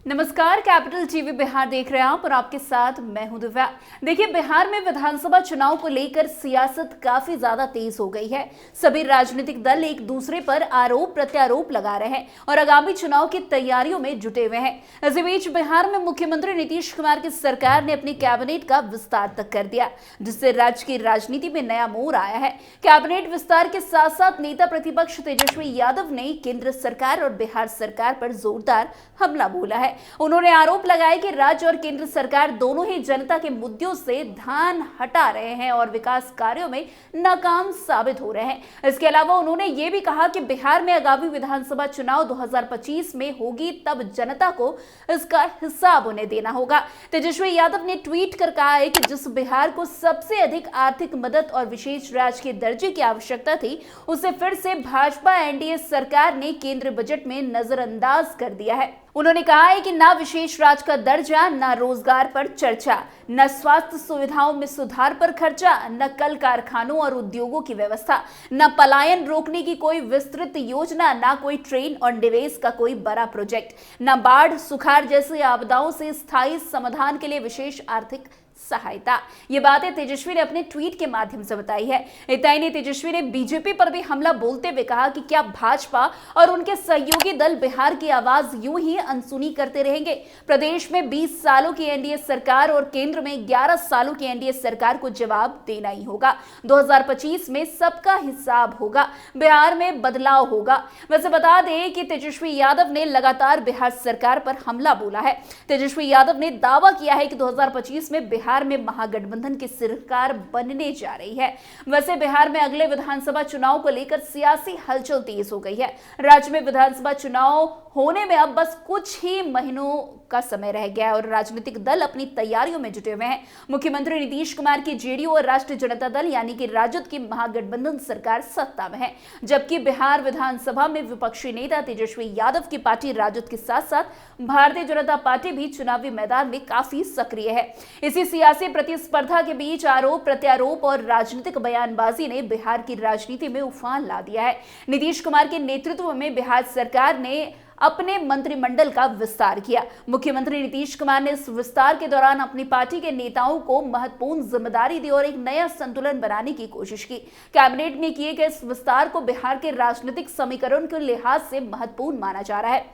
नमस्कार, capital TV Bihar देख रहे हैं आप और आपके साथ मैं हूं दिव्या। देखिए, बिहार में विधानसभा चुनाव को लेकर सियासत काफी ज्यादा तेज हो गई है। सभी राजनीतिक दल एक दूसरे पर आरोप प्रत्यारोप लगा रहे हैं और आगामी चुनाव की तैयारियों में जुटे हुए हैं। इसी बीच बिहार में मुख्यमंत्री नीतीश कुमार की सरकार ने अपनी कैबिनेट का विस्तार तक कर दिया, जिससे राज्य की राजनीति में नया मोड़ आया है। कैबिनेट विस्तार के साथ साथ नेता प्रतिपक्ष तेजस्वी यादव ने केंद्र सरकार और बिहार सरकार पर जोरदार हमला बोला है। उन्होंने आरोप लगाया कि राज्य और केंद्र सरकार दोनों ही जनता के मुद्दों से ध्यान हटा रहे हैं और विकास कार्यों में नाकाम साबित हो रहे हैं। इसके अलावा उन्होंने ये भी कहा कि बिहार में आगामी विधानसभा चुनाव 2025 में होगी, तब जनता को इसका हिसाब उन्हें देना होगा। तेजस्वी यादव ने ट्वीट कर कहा है कि जिस बिहार को सबसे अधिक आर्थिक मदद और विशेष राज्य के दर्जे की आवश्यकता थी, उसे फिर से भाजपा एनडीए सरकार ने केंद्र बजट में नजरअंदाज कर दिया है। उन्होंने कहा है कि न विशेष राज्य का दर्जा, न रोजगार पर चर्चा, न स्वास्थ्य सुविधाओं में सुधार पर खर्चा, न कल कारखानों और उद्योगों की व्यवस्था, न पलायन रोकने की कोई विस्तृत योजना, न कोई ट्रेन और निवेश का कोई बड़ा प्रोजेक्ट, न बाढ़ सुखाड़ जैसी आपदाओं से स्थायी समाधान के लिए विशेष आर्थिक सहायता। ये बातें तेजस्वी ने अपने ट्वीट के माध्यम से बताई है। इतना ही नहीं, तेजस्वी ने बीजेपी पर भी हमला बोलते हुए कहा कि क्या भाजपा और उनके सहयोगी दल बिहार की आवाज यूं ही अनसुनी करते रहेंगे? प्रदेश में 20 सालों की एनडीए सरकार और केंद्र में 11 सालों की एनडीए सरकार को जवाब देना ही होगा। 2025 में सबका हिसाब होगा, बिहार में बदलाव होगा। वैसे बता दें कि तेजस्वी यादव ने लगातार बिहार सरकार पर हमला बोला है। तेजस्वी यादव ने दावा किया है कि 2025 में बिहार में महागठबंधन की सरकार बनने जा रही है। वैसे बिहार में अगले विधानसभा चुनाव को लेकर सियासी हलचल तेज हो गई है। राज्य में विधानसभा चुनाव होने में अब बस कुछ ही महीनों का समय रह गया है और राजनीतिक दल अपनी तैयारियों में जुटे हुए हैं। मुख्यमंत्री नीतीश कुमार की जेडीयू और राष्ट्रीय जनता दल यानी कि राजद की महागठबंधन सरकार सत्ता में है, जबकि बिहार विधानसभा में विपक्षी नेता तेजस्वी यादव की पार्टी राजद के साथ साथ भारतीय जनता पार्टी भी चुनावी मैदान में काफी सक्रिय है। इसी सियासी प्रतिस्पर्धा के बीच आरोप प्रत्यारोप और राजनीतिक बयानबाजी ने बिहार की राजनीति में उफान ला दिया है। नीतीश कुमार के नेतृत्व में बिहार सरकार ने अपने मंत्रिमंडल का विस्तार किया। मुख्यमंत्री नीतीश कुमार ने इस विस्तार के दौरान अपनी पार्टी के नेताओं को महत्वपूर्ण जिम्मेदारी दी और एक नया संतुलन बनाने की कोशिश की। कैबिनेट में किए गए इस विस्तार को बिहार के राजनीतिक समीकरण के लिहाज से महत्वपूर्ण माना जा रहा है,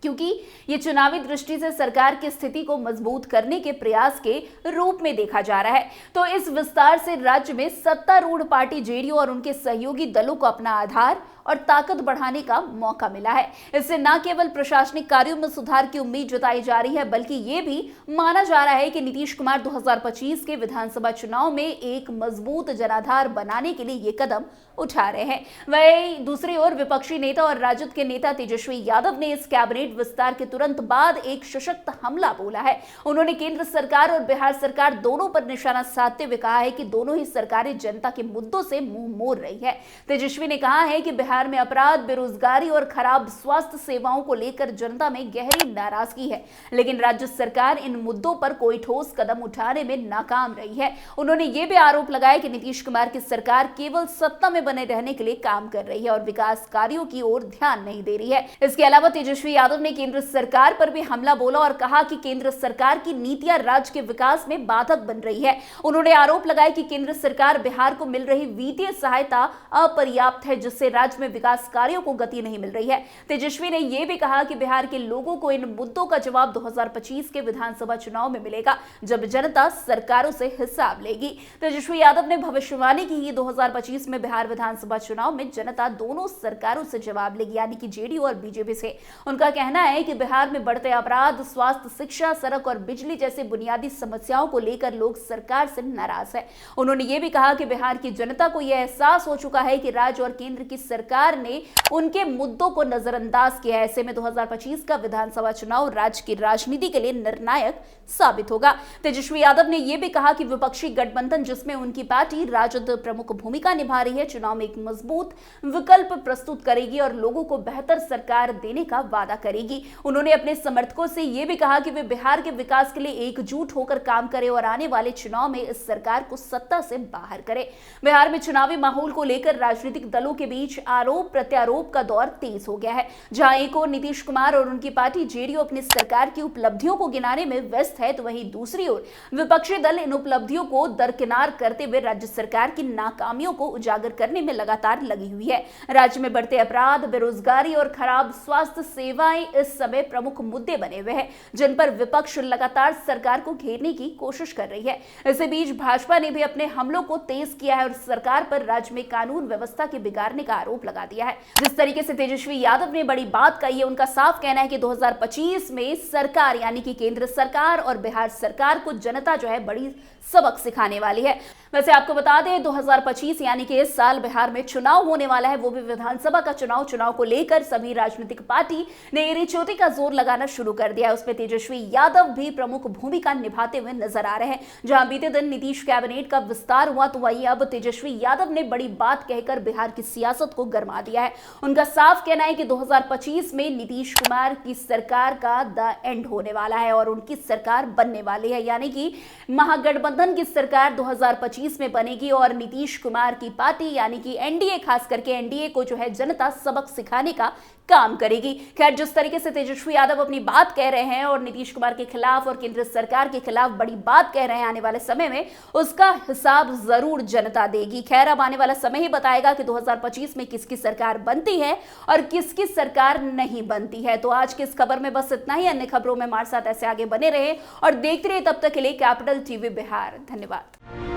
क्योंकि ये चुनावी दृष्टि से सरकार की स्थिति को मजबूत करने के प्रयास के रूप में देखा जा रहा है। तो इस विस्तार से राज्य में सत्तारूढ़ पार्टी जेडीयू और उनके सहयोगी दलों को अपना आधार और ताकत बढ़ाने का मौका मिला है। इससे न केवल प्रशासनिक कार्यों में सुधार की उम्मीद जताई जा रही है, बल्कि ये भी माना जा रहा है कि नीतीश कुमार 2025 के विधानसभा चुनाव में एक मजबूत जनाधार बनाने के लिए ये कदम उठा रहे हैं। वहीं दूसरी ओर विपक्षी नेता और राजद के नेता तेजस्वी यादव ने इस कैबिनेट विस्तार के तुरंत बाद एक सशक्त हमला बोला है। उन्होंने केंद्र सरकार और बिहार सरकार दोनों पर निशाना साधते हुए कहा है कि दोनों ही सरकारें जनता के मुद्दों से मुंह मोड़ रही है। तेजस्वी ने कहा है कि बिहार में अपराध, बेरोजगारी और खराब स्वास्थ्य सेवाओं को लेकर जनता में गहरी नाराजगी है, लेकिन राज्य सरकार इन मुद्दों पर कोई ठोस कदम उठाने में नाकाम रही है। उन्होंने ये भी आरोप लगाया कि नीतीश कुमार की सरकार केवल सत्ता में बने रहने के लिए काम कर रही है और विकास कार्यों की ओर ध्यान नहीं दे रही है। इसके अलावा तेजस्वी यादव ने केंद्र सरकार पर भी हमला बोला और कहा कि केंद्र सरकार की नीतियां राज्य के विकास में बाधक बन रही है। उन्होंने आरोप लगाया कि केंद्र सरकार बिहार को मिल रही वित्तीय सहायता अपर्याप्त है, जिससे राज्य में विकास कार्यों को गति नहीं मिल रही है। तेजस्वी ने यह भी कहा कि बिहार के लोगों को इन मुद्दों का जवाब 2025 के विधानसभा चुनाव में मिलेगा, जब जनता सरकारों से हिसाब लेगी। तेजस्वी यादव ने भविष्यवाणी की 2025 में बिहार विधानसभा चुनाव में जनता दोनों सरकारों से जवाब लेगी, यानी कि जेडीयू और बीजेपी से। उनका कहना है कि बिहार में बढ़ते अपराध, स्वास्थ्य, शिक्षा, सड़क और बिजली जैसे बुनियादी समस्याओं को लेकर लोग सरकार से नाराज है। उन्होंने ये भी कहा कि बिहार की जनता को यह एहसास हो चुका है कि राज्य और केंद्र की सरकार ने उनके मुद्दों को नजरअंदाज किया है। ऐसे में 2025 का विधानसभा चुनाव राज्य की राजनीति के लिए निर्णायक साबित होगा। तेजस्वी यादव ने यह भी कहा कि विपक्षी गठबंधन, जिसमें उनकी पार्टी राजद प्रमुख भूमिका निभा रही है, चुनाव में एक मजबूत विकल्प प्रस्तुत करेगी और लोगों को बेहतर सरकार देने का वादा करेगी। उन्होंने अपने समर्थकों से यह भी कहा कि वे बिहार के विकास के लिए एकजुट होकर काम करें और आने वाले चुनाव में इस सरकार को सत्ता से बाहर करें। बिहार में चुनावी माहौल को लेकर राजनीतिक दलों के बीच आरोप प्रत्यारोप का दौर तेज हो गया है। जहां एक ओर नीतीश कुमार और उनकी पार्टी जेडीयू अपनी सरकार की उपलब्धियों को गिनाने में व्यस्त है, तो वहीं दूसरी ओर विपक्षी दल इन उपलब्धियों को दरकिनार करते हुए राज्य सरकार की नाकामियों को उजागर करने में लगातार लगी हुई है। राज्य में बढ़ते अपराध, बेरोजगारी और खराब स्वास्थ्य सेवाएं इस समय प्रमुख मुद्दे बने हुए हैं, जिन पर विपक्ष लगातार सरकार को घेरने की कोशिश कर रही है। इसी बीच भाजपा ने भी अपने हमलों को तेज किया है और सरकार पर राज्य में कानून व्यवस्था के बिगाड़ने का आरोप लगा दिया है। जिस तरीके से तेजस्वी यादव ने बड़ी बात कही है, उनका साफ कहना है कि 2025 में सरकार यानी कि केंद्र सरकार और बिहार सरकार को जनता जो है बड़ी सबक सिखाने वाली है। वैसे आपको बता दें 2025 यानी कि इस साल बिहार में चुनाव होने वाला है, वो भी विधानसभा का चुनाव को लेकर सभी राजनीतिक पार्टी ने एड़ी चोटी का जोर लगाना शुरू कर दिया है। उसमें तेजस्वी यादव भी प्रमुख भूमिका निभाते हुए नजर आ रहे हैं। जहां बीते दिन नीतीश कैबिनेट का विस्तार हुआ, तो वहीं अब तेजस्वी यादव ने बड़ी बात कहकर बिहार की सियासत को गरमा दिया है। उनका साफ कहना है कि 2025 में नीतीश कुमार की सरकार का द एंड होने वाला है और उनकी सरकार बनने वाली है, यानी कि महागठबंधन की सरकार 2025 में बनेगी और नीतीश कुमार की पार्टी यानी कि एनडीए, खास करके एनडीए को जो है जनता सबक सिखाने का काम करेगी। खैर, जिस तरीके से तेजस्वी यादव अपनी बात कह रहे हैं और नीतीश कुमार के खिलाफ और केंद्र सरकार के खिलाफ बड़ी बात कह रहे हैं, आने वाले समय में उसका हिसाब जरूर जनता देगी। खैर, अब आने वाला समय ही बताएगा कि 2025 में किसकी सरकार बनती है और किसकी सरकार नहीं बनती है। तो आज की इस खबर में बस इतना ही। अन्य खबरों में हमारे साथ ऐसे आगे बने रहे और देखते रहे। तब तक के लिए कैपिटल टीवी बिहार। धन्यवाद।